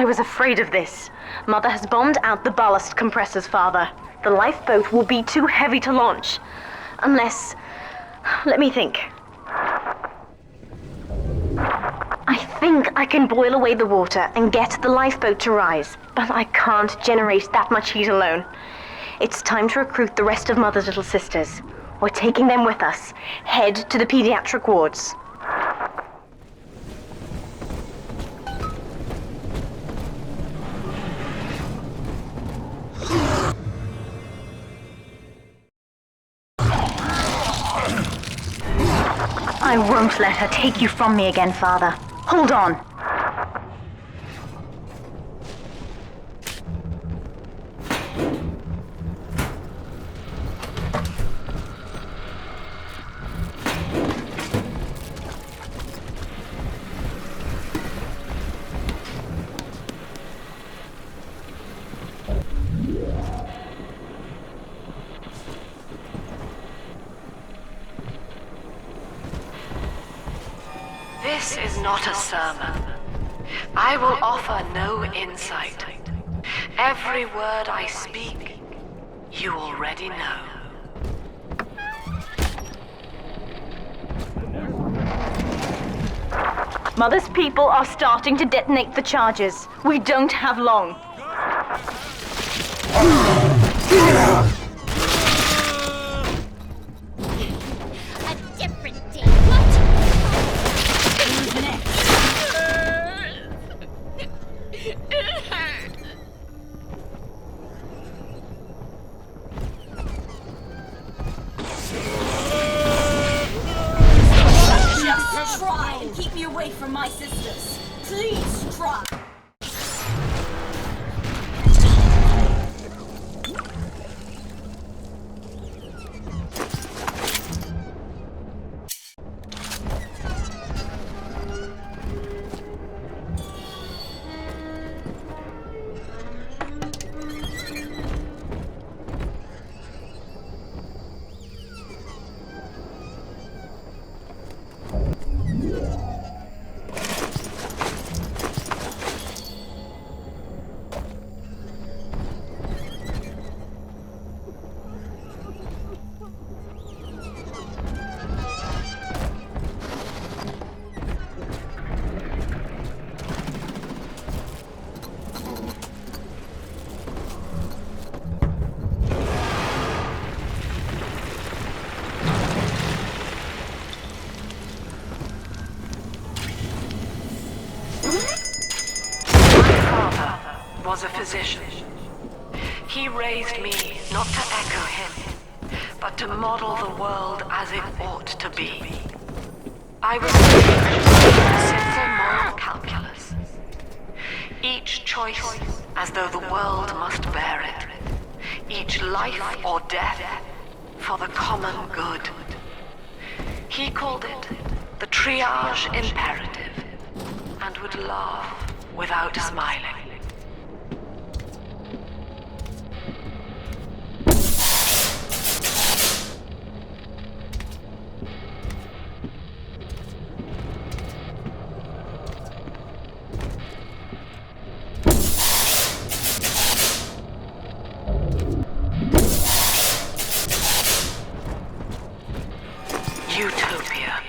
I was afraid of this. Mother has bombed out the ballast compressors, Father. The lifeboat will be too heavy to launch. Unless... let me think. I think I can boil away the water and get the lifeboat to rise, but I can't generate that much heat alone. It's time to recruit the rest of Mother's little sisters. We're taking them with us. Head to the pediatric wards. I won't let her take you from me again, Father. Hold on. This is not a sermon. I will offer no insight. Every word I speak, you already know. Mother's people are starting to detonate the charges. We don't have long. A different day. What? Who's next? Just try and keep me away from my sisters. Please try. Was a physician. He raised me not to echo him, but to model the world as it ought to be. I was a simple moral calculus. Each choice as though the world must bear it. Each life or death for the common good. He called it the triage imperative, and would laugh without smiling. Utopia.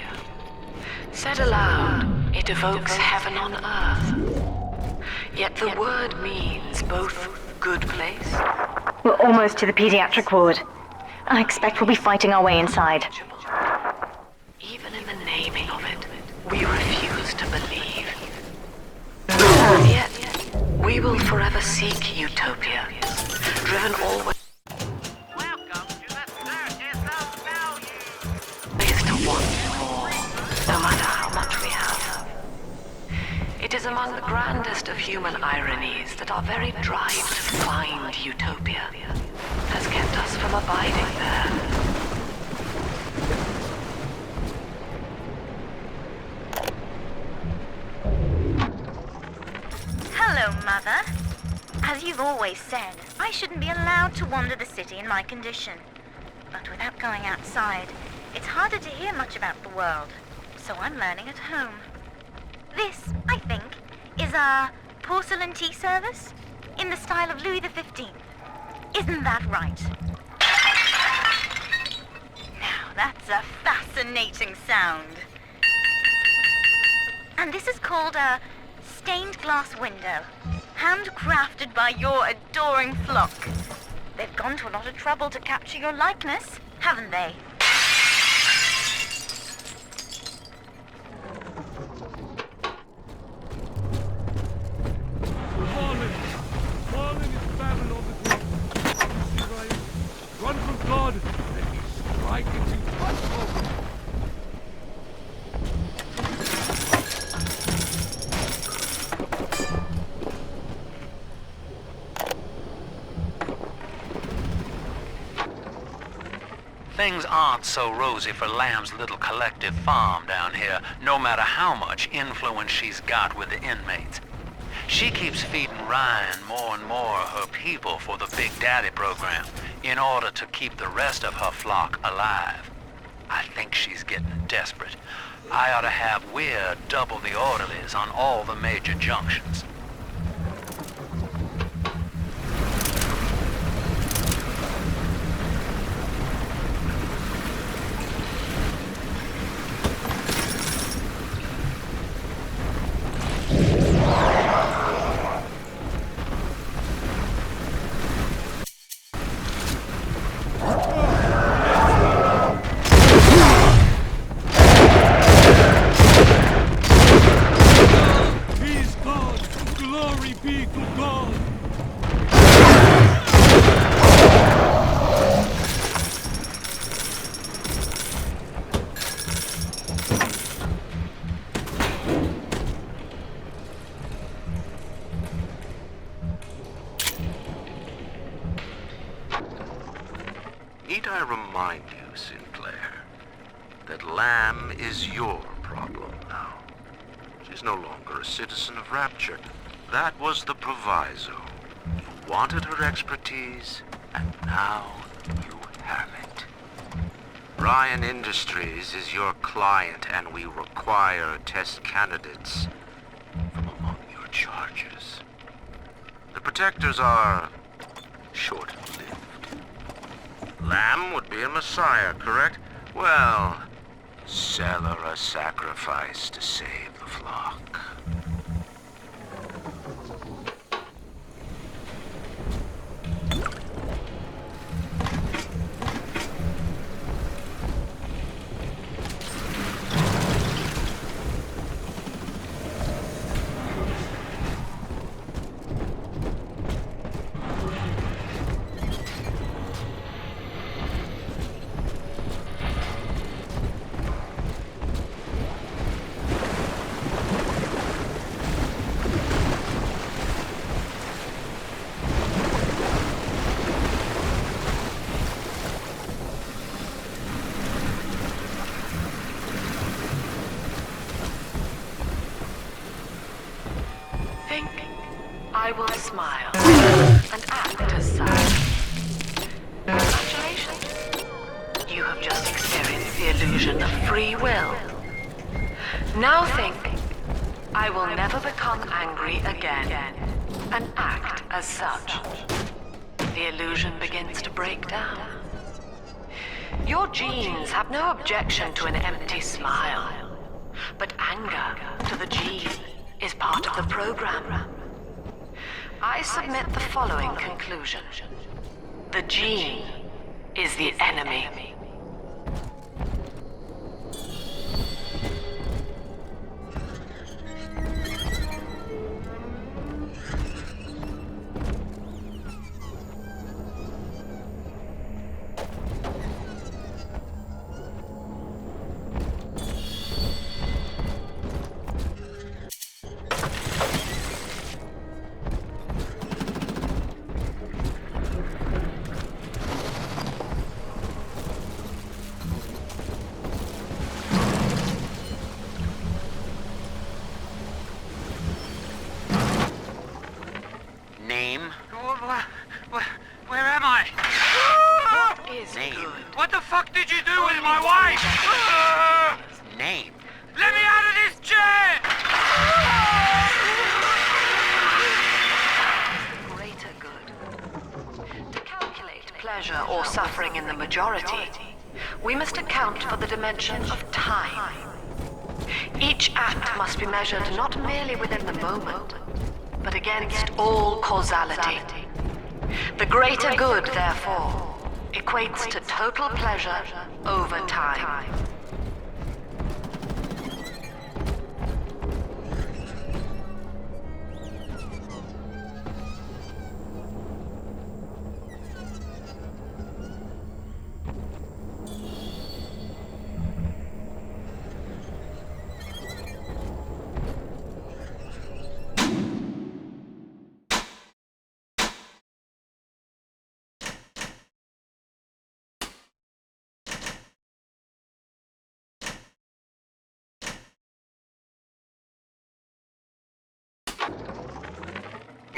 Said aloud, it evokes heaven on earth. Yet the word means both good place. We're almost to the pediatric ward. I expect we'll be fighting our way inside. Even in the naming of it, we refuse to believe. And yet, we will forever seek utopia, driven always to want more, no matter how much we have. It is among the grandest of human ironies that our very drive to find utopia has kept us from abiding there. Hello, Mother. As you've always said, I shouldn't be allowed to wander the city in my condition. But without going outside, it's harder to hear much about the world, so I'm learning at home. This, I think, is a porcelain tea service? In the style of Louis XV. Isn't that right? Now, that's a fascinating sound. And this is called a stained glass window, handcrafted by your adoring flock. They've gone to a lot of trouble to capture your likeness, haven't they? Marlin is battling on the ground. You see, Ryan? Run from God, and he strike into touch. Things aren't so rosy for Lamb's little collective farm down here, no matter how much influence she's got with the inmates. She keeps feeding Ryan more and more of her people for the Big Daddy program in order to keep the rest of her flock alive. I think she's getting desperate. I ought to have Weir double the orderlies on all the major junctions. Need I remind you, Sinclair, that Lamb is your problem now. She's no longer a citizen of Rapture. That was the proviso. You wanted her expertise, and now you have it. Ryan Industries is your client, and we require test candidates from among your charges. The protectors are short-lived. Lamb would be a messiah, correct? Well, sell her a sacrifice to save the flock. I will smile and act as such. Congratulations. You have just experienced the illusion of free will. Now think, I will never become angry again, and act as such. The illusion begins to break down. Your genes have no objection to an empty smile, but anger to the gene is part of the program. I submit the following conclusion. The gene is the enemy. Name? Where am I? What is Name. good? What the fuck did you do with my wife? Name. Let me out of this chair! pleasure or suffering in the majority, we must account for the dimension of time. Each act must be measured not merely within the moment, but against all causality. The greater good, therefore, equates to total pleasure over time.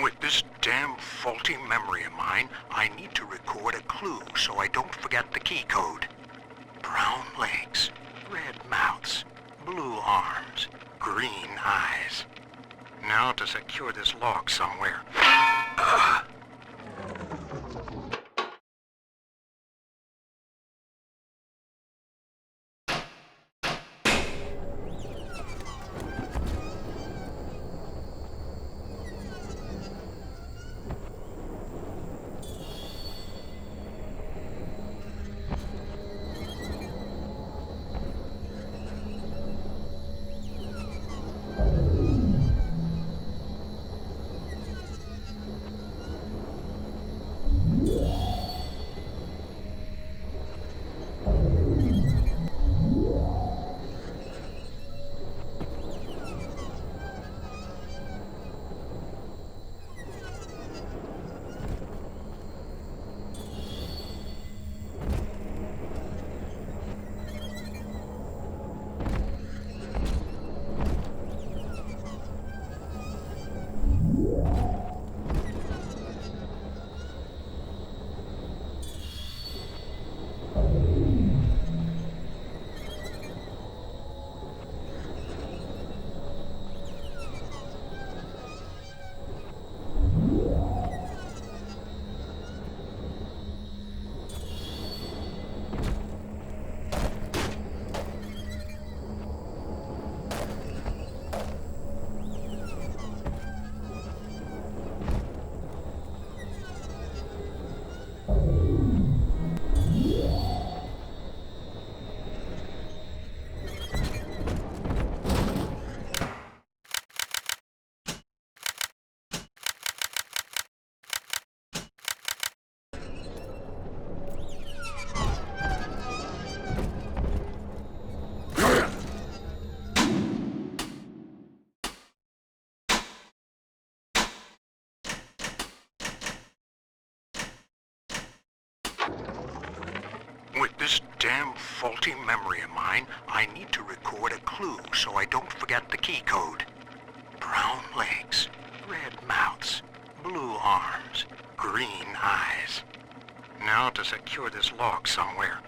With this damn faulty memory of mine, I need to record a clue so I don't forget the key code. Brown legs, red mouths, blue arms, green eyes. Now to secure this log somewhere. With this damn faulty memory of mine, I need to record a clue so I don't forget the key code. Brown legs, red mouths, blue arms, green eyes. Now to secure this log somewhere.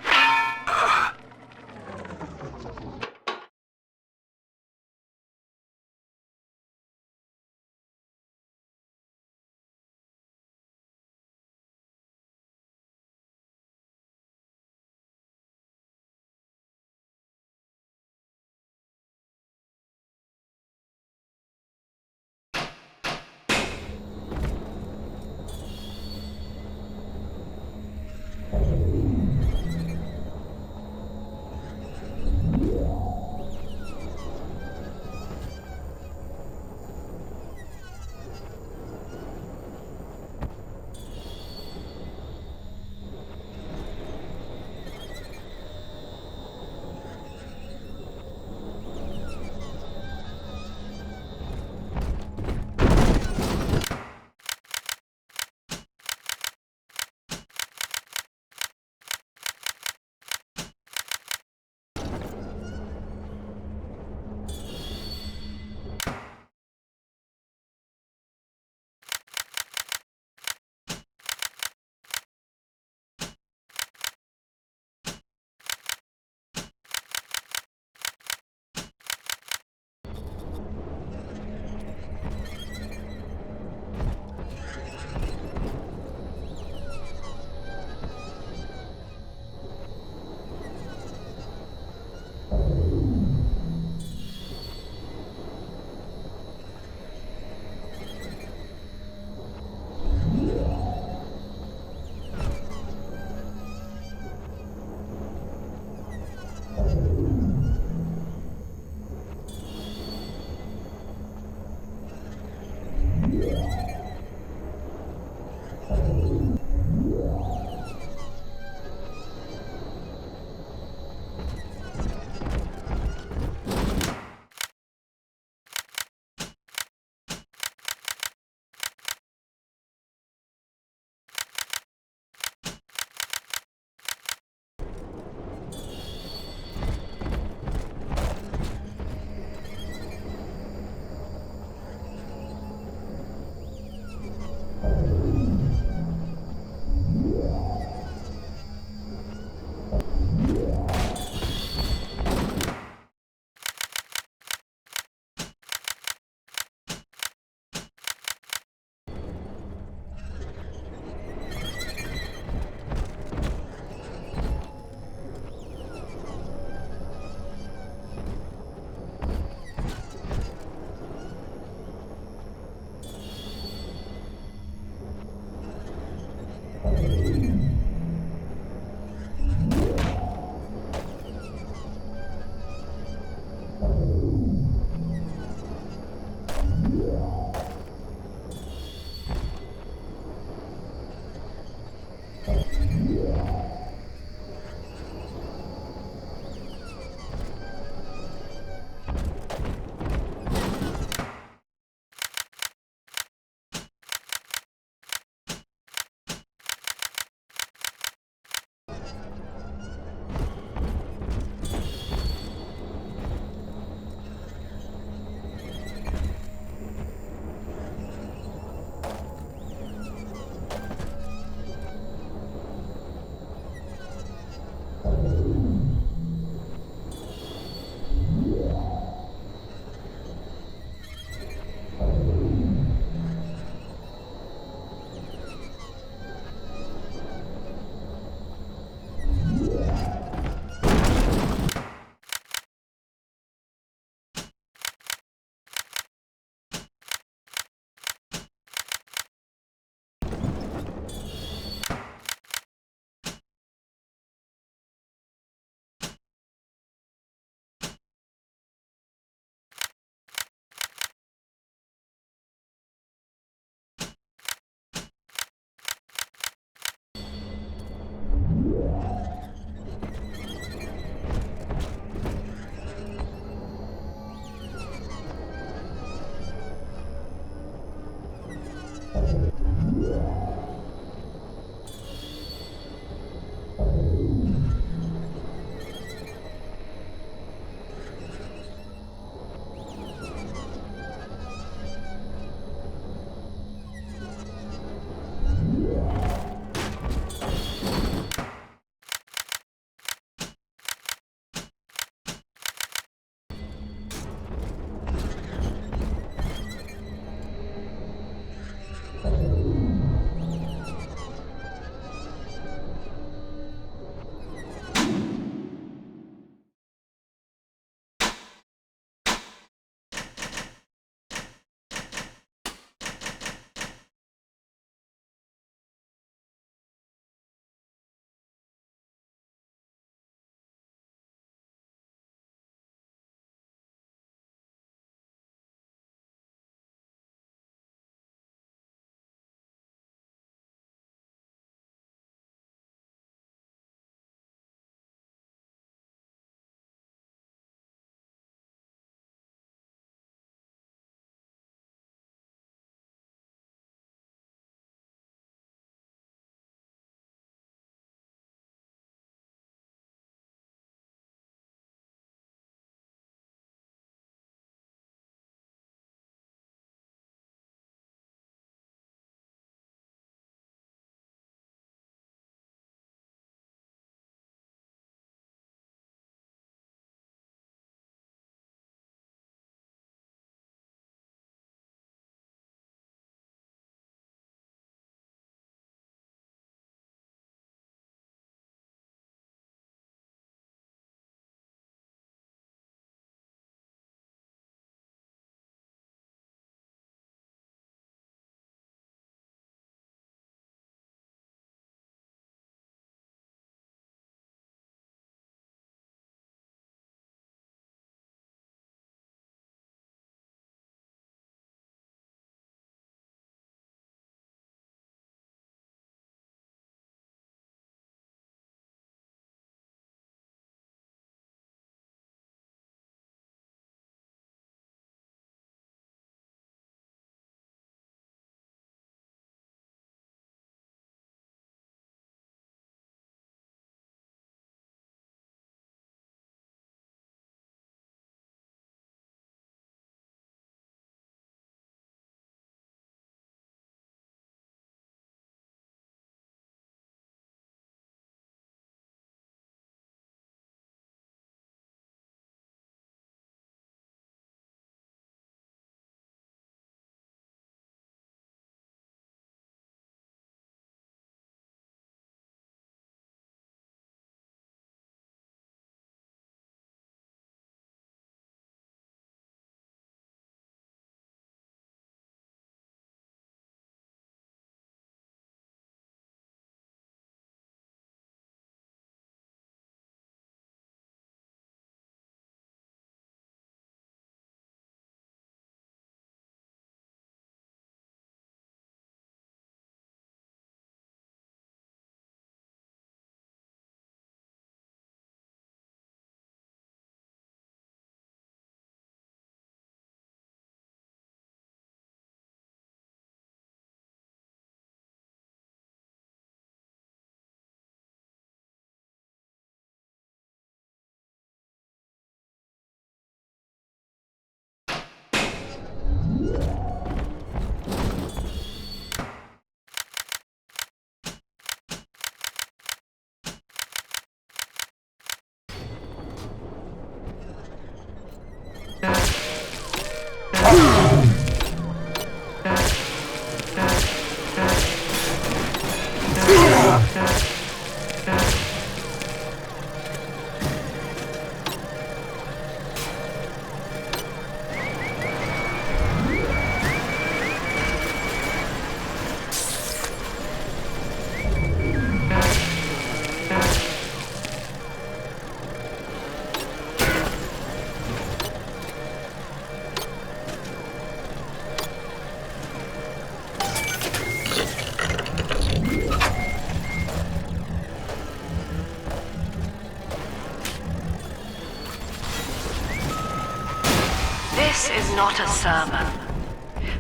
This is not a sermon.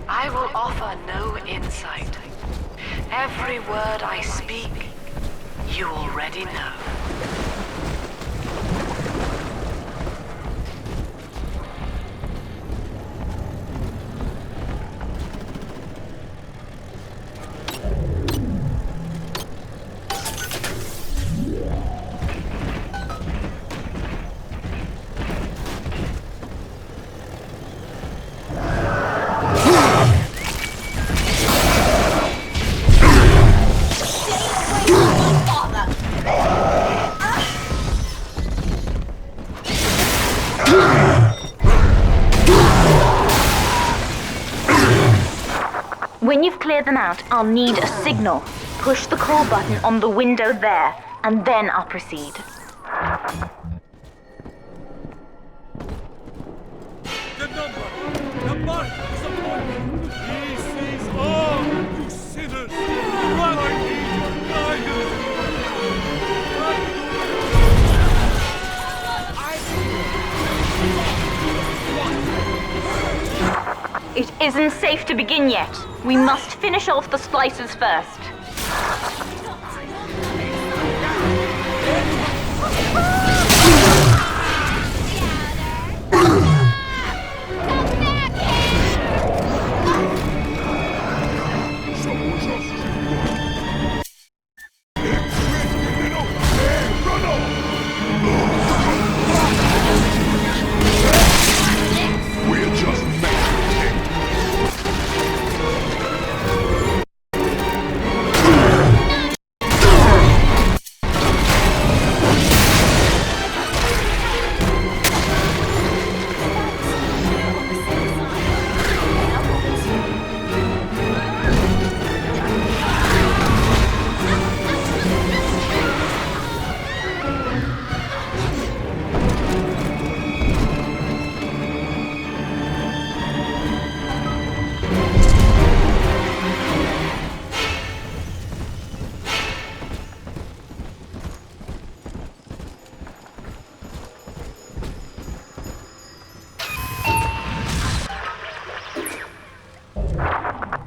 I will offer no insight. Every word I speak, you already know. When you've cleared them out, I'll need a signal. Push the call button on the window there, and then I'll proceed. The number! The mark is upon me! He sees all, you sinners! But I need your guidance! It isn't safe to begin yet. We must finish off the splicers first.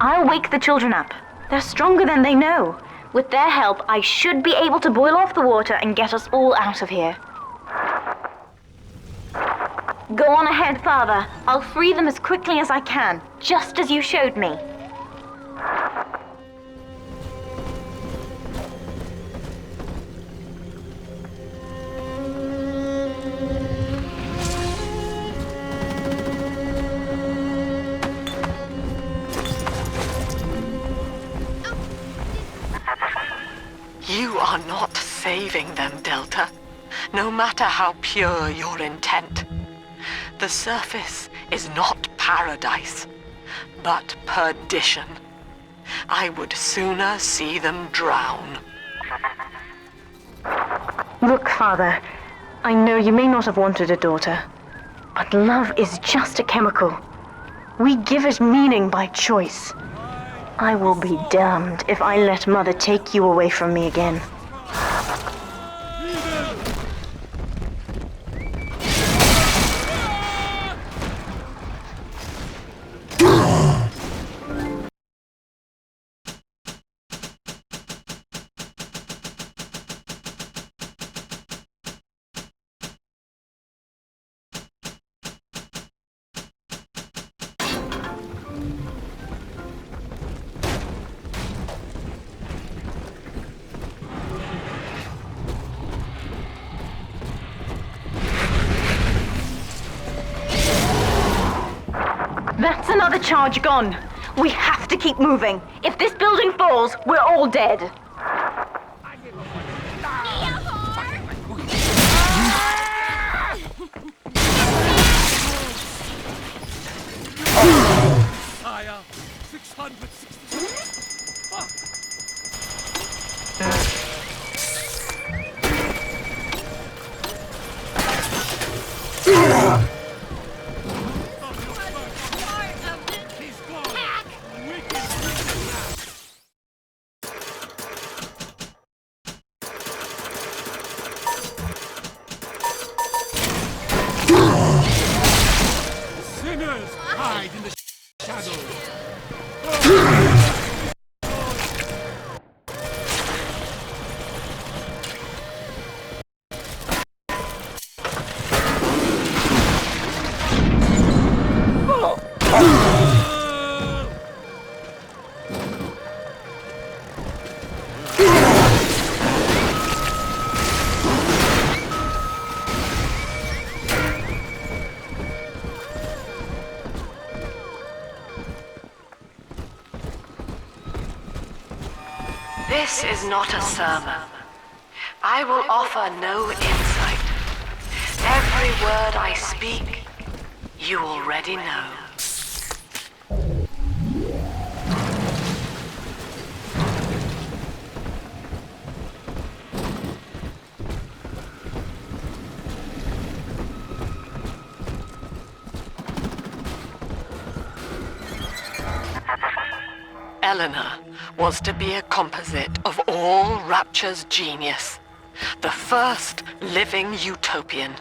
I'll wake the children up. They're stronger than they know. With their help, I should be able to boil off the water and get us all out of here. Go on ahead, Father. I'll free them as quickly as I can, just as you showed me. You are not saving them, Delta. No matter how pure your intent. The surface is not paradise, but perdition. I would sooner see them drown. Look, Father, I know you may not have wanted a daughter, but love is just a chemical. We give it meaning by choice. I will be damned if I let Mother take you away from me again. Another charge gone. We have to keep moving. If this building falls, we're all dead. Sire, 666. Fuck. He's gone. Wicked. Sinners hide in the shadows. This is not a sermon. I will offer no insight. Every word I speak, you already know. Eleanor was to be a composite of all Rapture's genius. The first living utopian,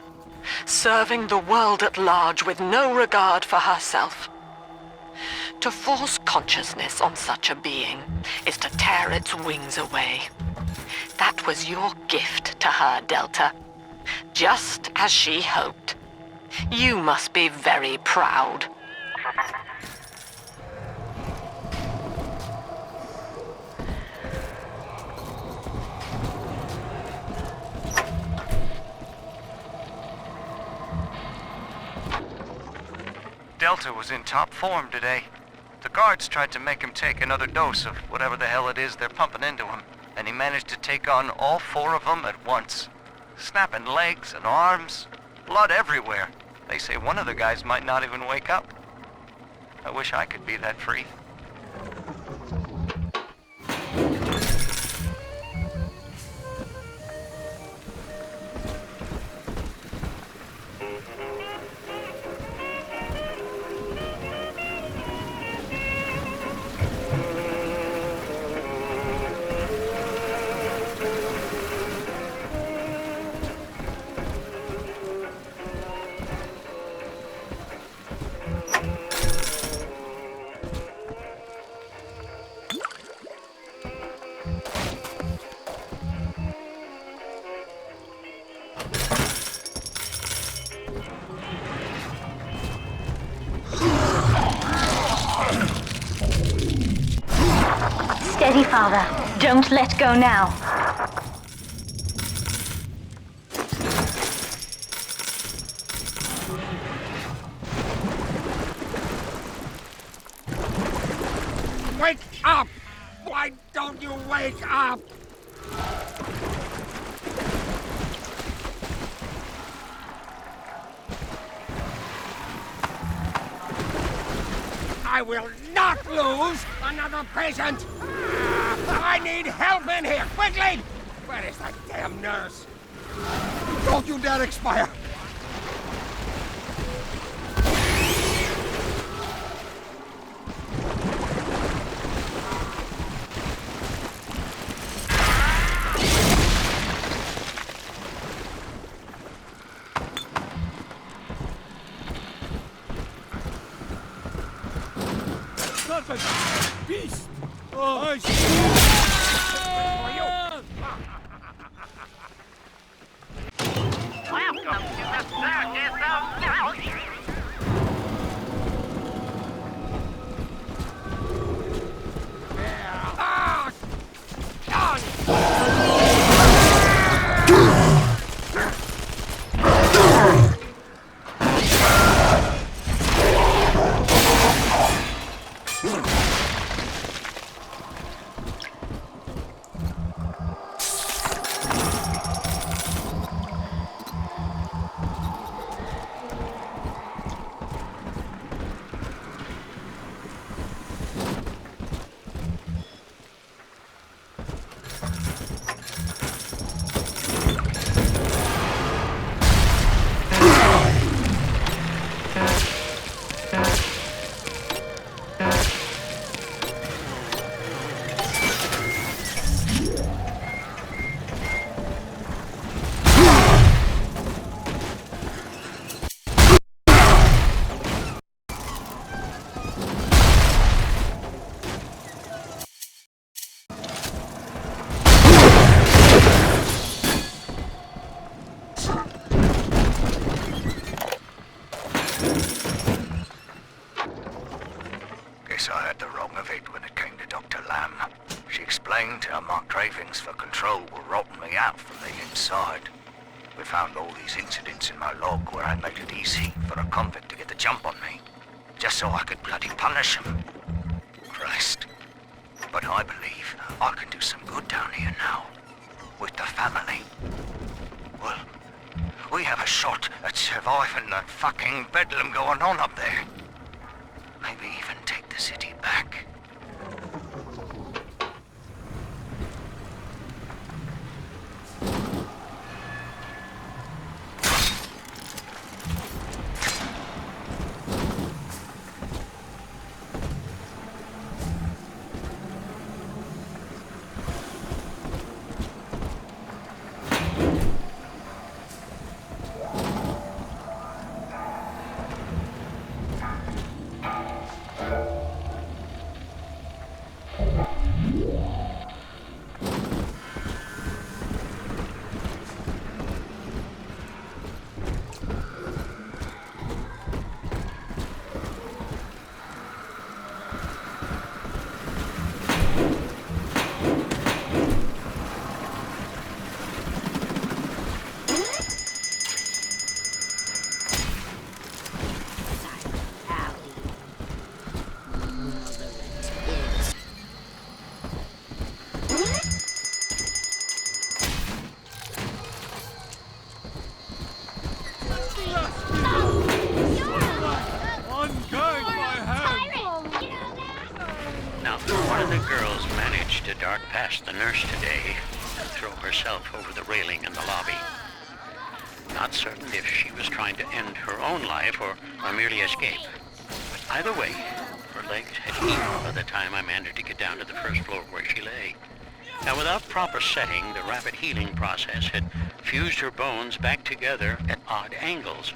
serving the world at large with no regard for herself. To force consciousness on such a being is to tear its wings away. That was your gift to her, Delta. Just as she hoped. You must be very proud. Delta was in top form today. The guards tried to make him take another dose of whatever the hell it is they're pumping into him, and he managed to take on all 4 of them at once. Snapping legs and arms, blood everywhere. They say one of the guys might not even wake up. I wish I could be that free. Steady, Father. Don't let go now. Wake up! Why don't you wake up? I will not lose another patient! I need help in here, quickly! Where is that damn nurse? Don't you dare expire! Beast! Oh, I see! Welcome to the circus of mouse. settings for control were rotting me out from the inside. We found all these incidents in my log where I made it easy for a convict to get the jump on me, just so I could bloody punish him. Christ. But I believe I can do some good down here now, with the family. Well, we have a shot at surviving that fucking bedlam going on up there. Maybe even take the city back. One of the girls managed to dart past the nurse today and throw herself over the railing in the lobby. Not certain if she was trying to end her own life or merely escape. But either way, her legs had healed by the time I managed to get down to the first floor where she lay. Now, without proper setting, the rapid healing process had fused her bones back together at odd angles.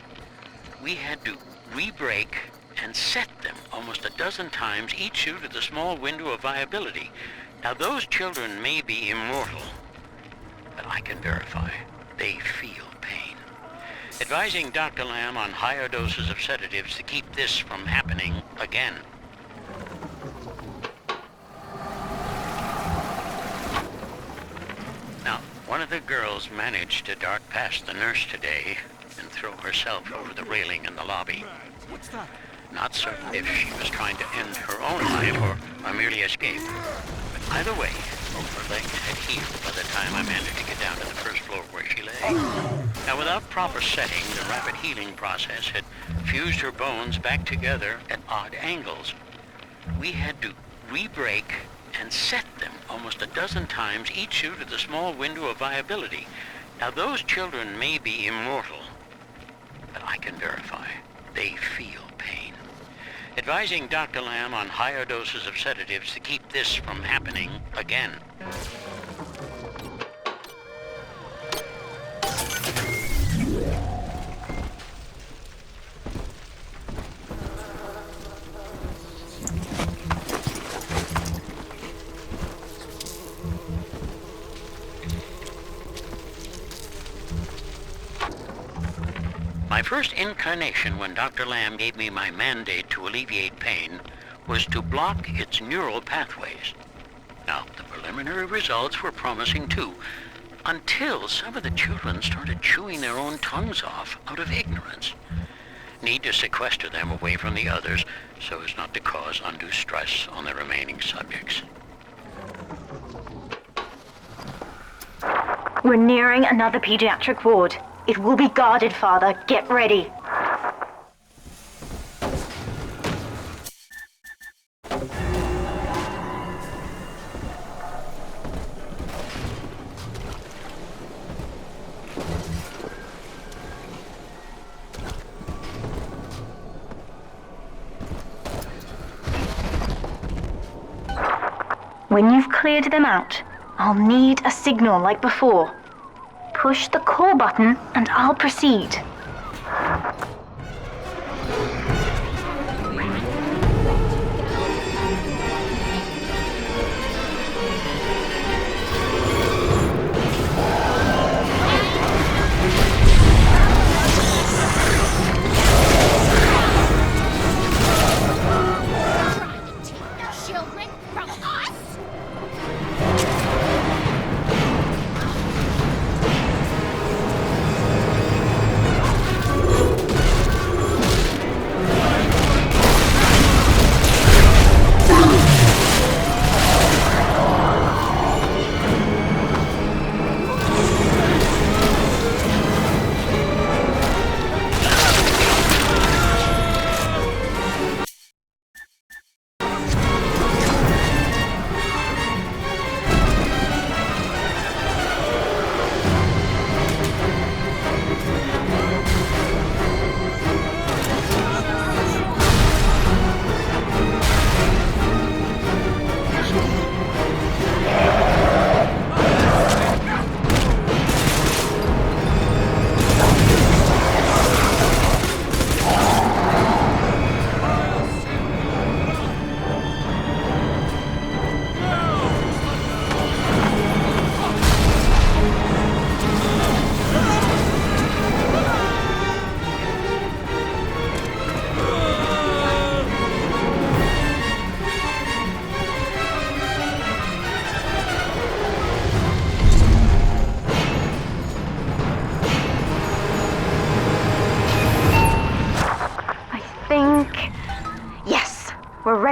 We had to re-break and set them almost a dozen times, each due to the small window of viability. Now, those children may be immortal, but I can verify they feel pain. Advising Dr. Lamb on higher doses of sedatives to keep this from happening again. Now, one of the girls managed to dart past the nurse today and throw herself over the railing in the lobby. What's that? Not certain if she was trying to end her own life or merely escape. But either way, her legs had healed by the time I managed to get down to the first floor where she lay. Now, without proper setting, the rapid healing process had fused her bones back together at odd angles. We had to re-break and set them almost a dozen times, each due to the small window of viability. Now, those children may be immortal, but I can verify they feel pain. Advising Dr. Lamb on higher doses of sedatives to keep this from happening again. My first incarnation when Dr. Lamb gave me my mandate to alleviate pain was to block its neural pathways. Now, the preliminary results were promising too, until some of the children started chewing their own tongues off out of ignorance. Need to sequester them away from the others so as not to cause undue stress on the remaining subjects. We're nearing another pediatric ward. It will be guarded, Father. Get ready. When you've cleared them out, I'll need a signal like before. Push the call button and I'll proceed.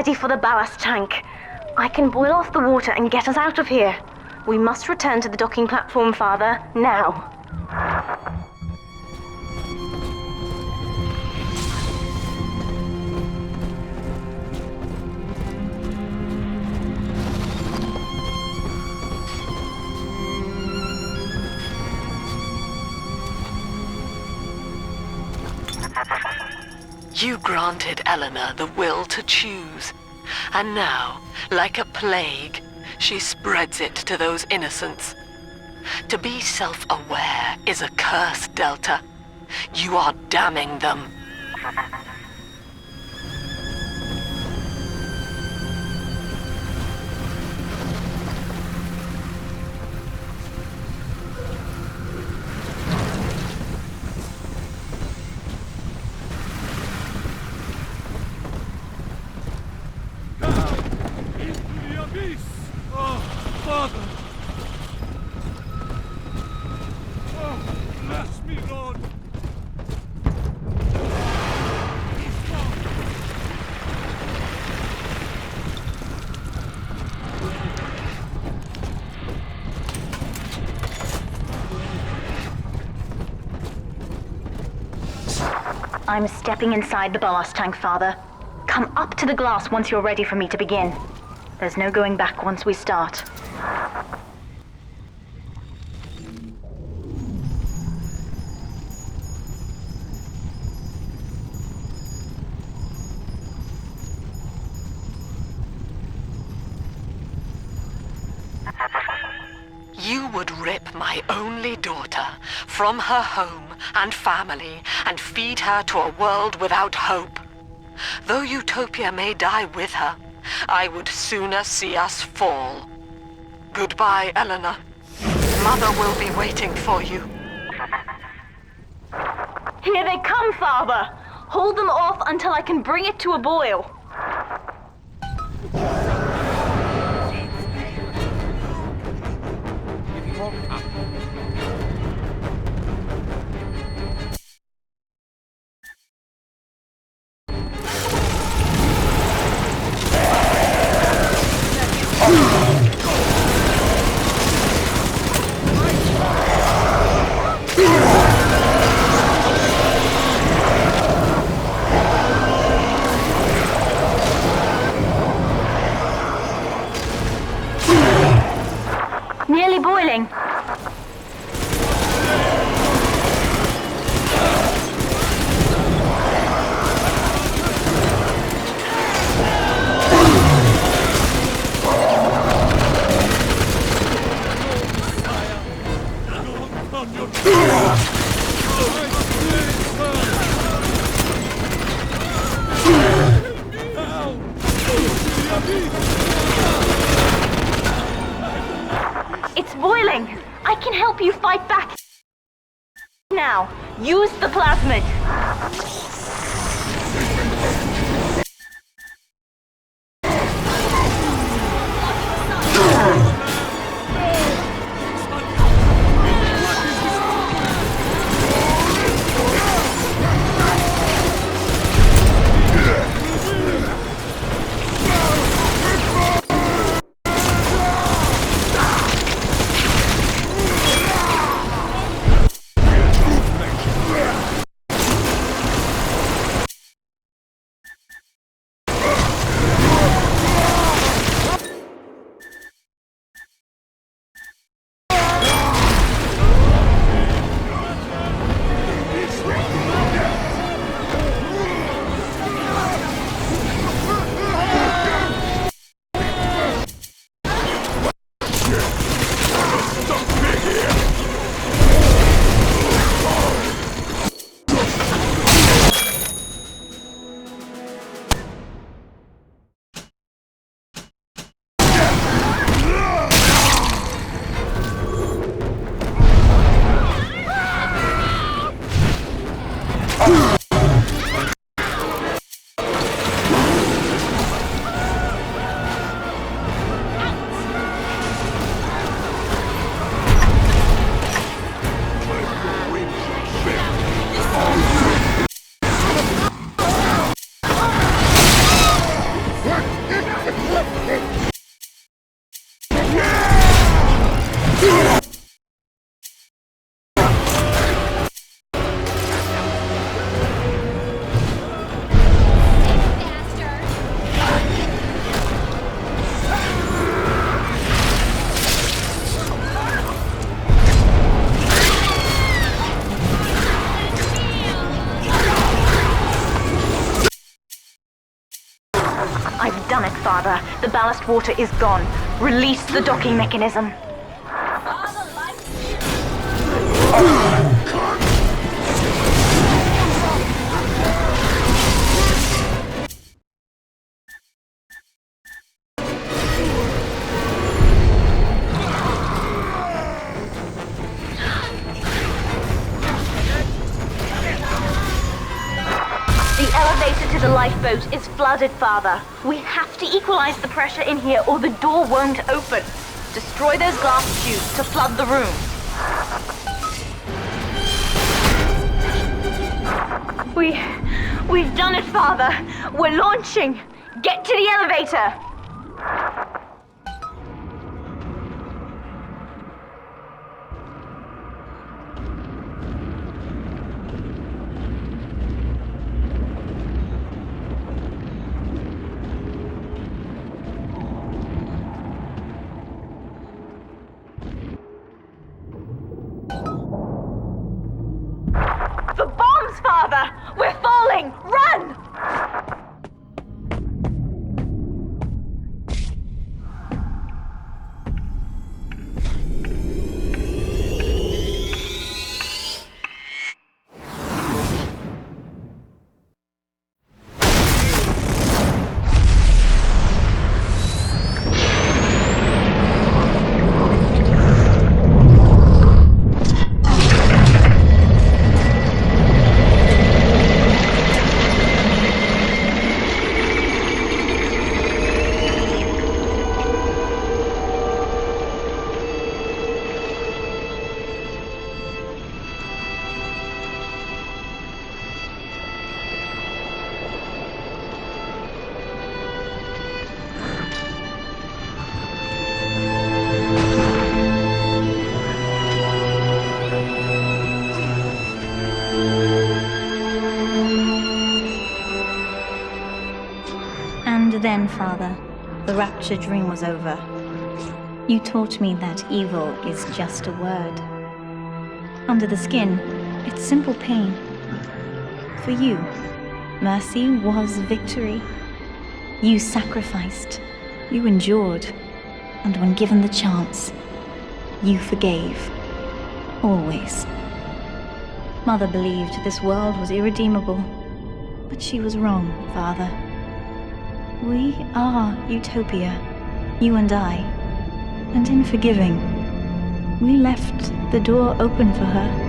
ready for the ballast tank. I can boil off the water and get us out of here. We must return to the docking platform, Father, now. You granted Eleanor the will to choose, and now, like a plague, she spreads it to those innocents. To be self-aware is a curse, Delta. You are damning them. Father! Oh, bless me, Lord! I'm stepping inside the ballast tank, Father. Come up to the glass once you're ready for me to begin. There's no going back once we start. You would rip my only daughter from her home and family and feed her to a world without hope. Though Utopia may die with her, I would sooner see us fall. Goodbye, Eleanor. Mother will be waiting for you. Here they come, Father! Hold them off until I can bring it to a boil. Nearly boiling. It's boiling! I can help you fight back! Now, use the plasmid! ballast water is gone. Release the docking mechanism. Father likes you. The elevator to the lifeboat is flooded, Father. We have to equalize the pressure in here or the door won't open. Destroy those glass tubes to flood the room. We've done it, Father. We're launching. Get to the elevator. The bombs, Father! We're falling! Run! And then, Father, the rapture dream was over. You taught me that evil is just a word. Under the skin, it's simple pain. For you, mercy was victory. You sacrificed, you endured, and when given the chance, you forgave. Always. Mother believed this world was irredeemable, but she was wrong, Father. We are Utopia, you and I, and in forgiving, we left the door open for her.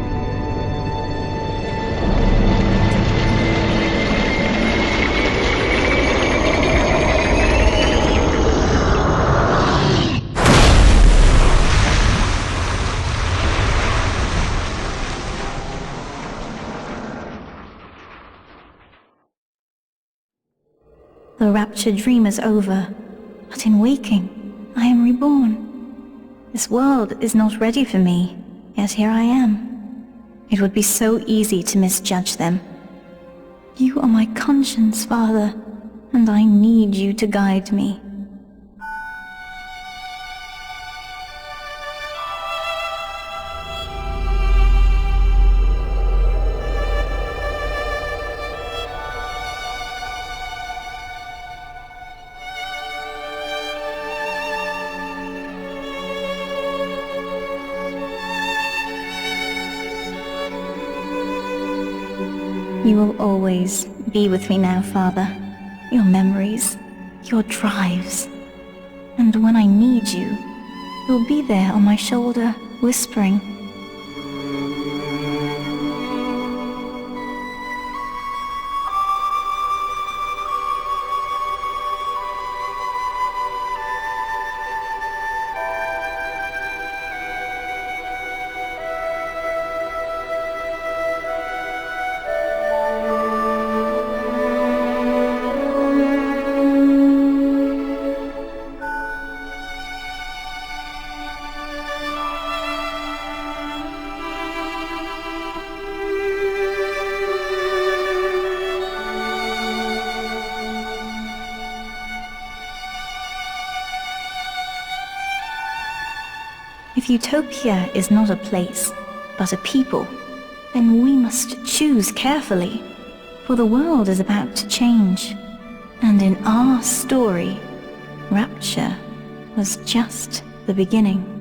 The rapture dream is over, but in waking, I am reborn. This world is not ready for me, yet here I am. It would be so easy to misjudge them. You are my conscience, Father, and I need you to guide me. You will always be with me now, Father. Your memories, your drives. And when I need you, you'll be there on my shoulder, whispering. If Utopia is not a place, but a people, then we must choose carefully, for the world is about to change. And in our story, Rapture was just the beginning.